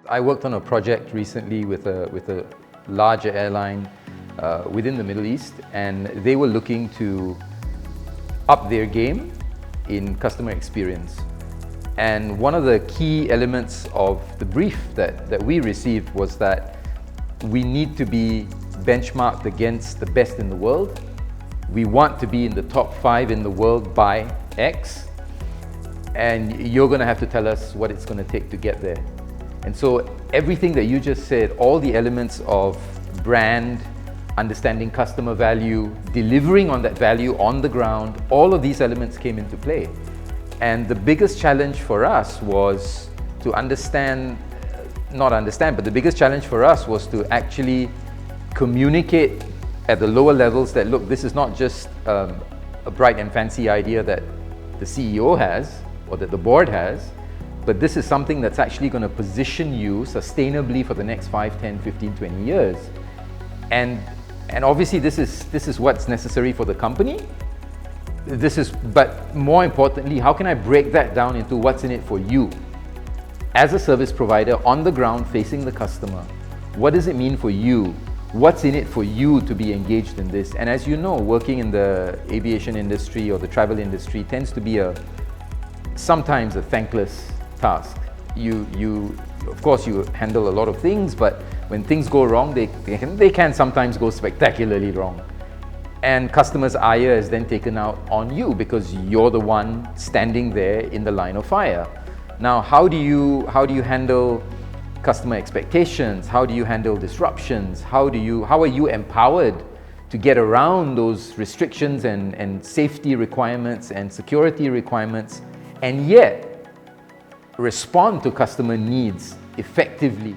I worked on a project recently with a larger airline within the Middle East, and they were looking to up their game in customer experience. And one of the key elements of the brief that we received was that we need to be benchmarked against the best in the world. We want to be in the top 5 in the world by X, and you're going to have to tell us what it's going to take to get there. And so everything that you just said, all the elements of brand, understanding customer value, delivering on that value on the ground, all of these elements came into play. And the biggest challenge for us was to but the biggest challenge for us was to actually communicate at the lower levels that, look, this is not just a bright and fancy idea that the CEO has or that the board has, but this is something that's actually going to position you sustainably for the next 5, 10, 15, 20 years. And obviously this is what's necessary for the company. But more importantly, how can I break that down into what's in it for you? As a service provider on the ground facing the customer, what does it mean for you? What's in it for you to be engaged in this? And as you know, working in the aviation industry or the travel industry tends to be sometimes a thankless task. Of course, you handle a lot of things, but when things go wrong, they can sometimes go spectacularly wrong. And customers' ire is then taken out on you because you're the one standing there in the line of fire. Now, how do you handle customer expectations? How do you handle disruptions? How are you empowered to get around those restrictions and safety requirements and security requirements, and yet respond to customer needs effectively?